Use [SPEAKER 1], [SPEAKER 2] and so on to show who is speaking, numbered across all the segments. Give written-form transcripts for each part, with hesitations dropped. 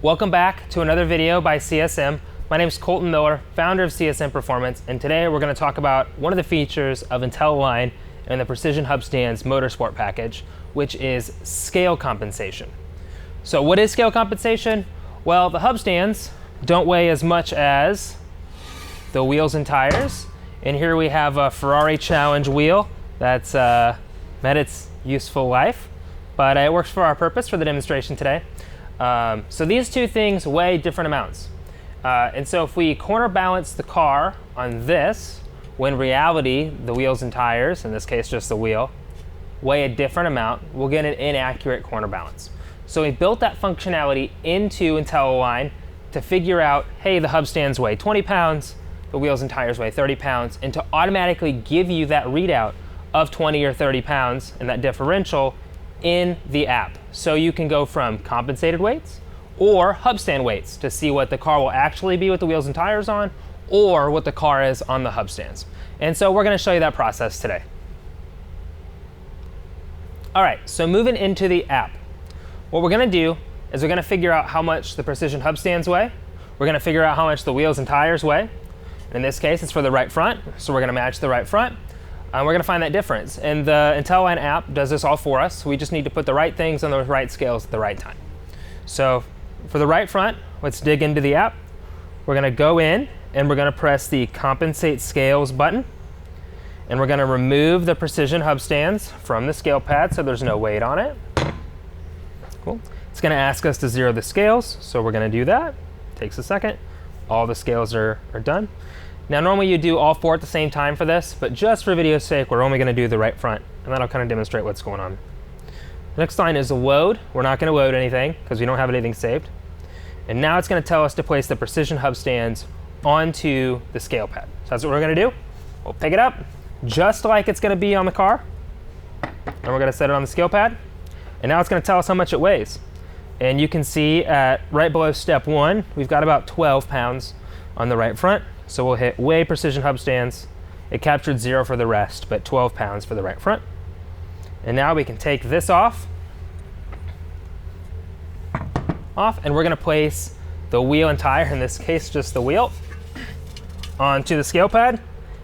[SPEAKER 1] Welcome back to another video by CSM. My name is Colton Miller, founder of CSM Performance, and today we're going to talk about one of the features of IntelAlign and the Precision Hub Stands Motorsport package, which is scale compensation. So what is scale compensation? Well, the hub stands don't weigh as much as the wheels and tires. And here we have a Ferrari Challenge wheel that's met its useful life, but it works for our purpose for the demonstration today. So these two things weigh different amounts. And so if we corner balance the car on this, when in reality the wheels and tires, in this case just the wheel, weigh a different amount, we'll get an inaccurate corner balance. So we built that functionality into IntelAlign to figure out, hey, the hub stands weigh 20 pounds, the wheels and tires weigh 30 pounds, and to automatically give you that readout of 20 or 30 pounds and that differential in the app. So you can go from compensated weights or hub stand weights to see what the car will actually be with the wheels and tires on, or what the car is on the hub stands. And so we're going to show you that process today. All right, so moving into the app. What we're going to do is we're going to figure out how much the Precision Hub Stands weigh. We're going to figure out how much the wheels and tires weigh. In this case, it's for the right front, so we're going to match the right front. We're going to find that difference. And the IntelAlign app does this all for us. We just need to put the right things on the right scales at the right time. So for the right front, let's dig into the app. We're going to go in and we're going to press the Compensate Scales button. And we're going to remove the Precision Hub Stands from the scale pad so there's no weight on it. Cool. It's going to ask us to zero the scales, so we're going to do that. Takes a second. All the scales are done. Now normally you do all four at the same time for this, but just for video's sake, we're only going to do the right front, and that'll kind of demonstrate what's going on. The next line is load. We're not going to load anything because we don't have anything saved. And now it's going to tell us to place the Precision Hub Stands onto the scale pad. So that's what we're going to do. We'll pick it up just like it's going to be on the car, and we're going to set it on the scale pad. And now it's going to tell us how much it weighs. And you can see at right below step 1, we've got about 12 pounds on the right front. So we'll hit weigh Precision Hub Stands. It captured 0 for the rest, but 12 pounds for the right front. And now we can take this off, and we're going to place the wheel and tire, in this case just the wheel, onto the scale pad.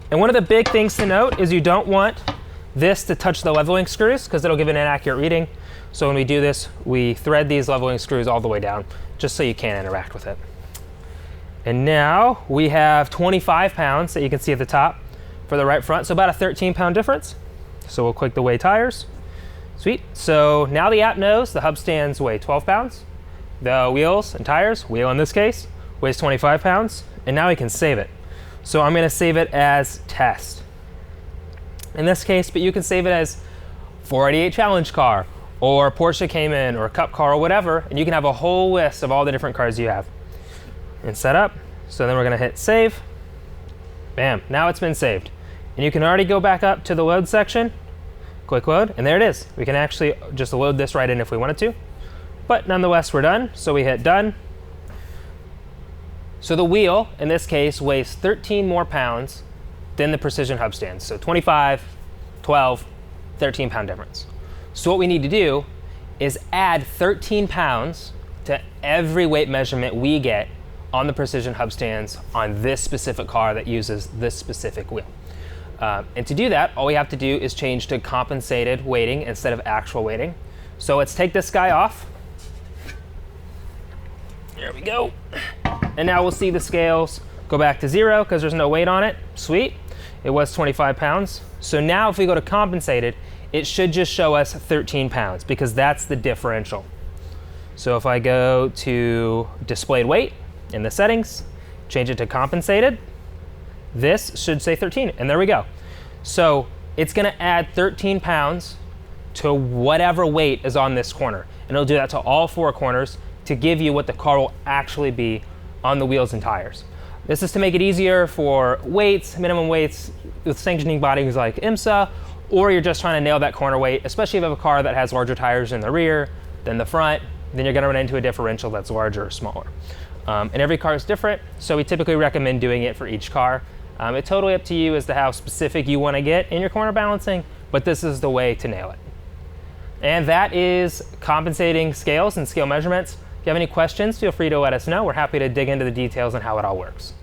[SPEAKER 1] And one of the big things to note is you don't want this to touch the leveling screws because it'll give an inaccurate reading. So when we do this, we thread these leveling screws all the way down just so you can't interact with it. And now we have 25 pounds that you can see at the top for the right front, so about a 13-pound difference. So we'll click the weigh tires. Sweet. So now the app knows the hub stands weigh 12 pounds. The wheels and tires, wheel in this case, weighs 25 pounds. And now we can save it. So I'm going to save it as test in this case, but you can save it as 488 Challenge car, or Porsche Cayman, or Cup car, or whatever, and you can have a whole list of all the different cars you have. And set up. So then we're going to hit save. Bam, now it's been saved. And you can already go back up to the load section, click load, and there it is. We can actually just load this right in if we wanted to, but nonetheless we're done, so we hit done. So the wheel in this case weighs 13 more pounds than the Precision Hub Stands. So 25, 12, 13-pound difference. So what we need to do is add 13 pounds to every weight measurement we get on the Precision Hub Stands on this specific car that uses this specific wheel. And to do that, all we have to do is change to compensated weighting instead of actual weighting. So let's take this guy off. There we go. And now we'll see the scales go back to 0 because there's no weight on it. Sweet. It was 25 pounds. So now if we go to compensated, it should just show us 13 pounds because that's the differential. So if I go to displayed weight in the settings, change it to compensated, this should say 13, and there we go. So it's going to add 13 pounds to whatever weight is on this corner, and it'll do that to all 4 corners to give you what the car will actually be on the wheels and tires. This is to make it easier for weights, minimum weights, with sanctioning bodies like IMSA, or you're just trying to nail that corner weight, especially if you have a car that has larger tires in the rear than the front, then you're going to run into a differential that's larger or smaller. And every car is different, so we typically recommend doing it for each car. It's totally up to you as to how specific you want to get in your corner balancing, but this is the way to nail it. And that is compensating scales and scale measurements. If you have any questions, feel free to let us know. We're happy to dig into the details on how it all works.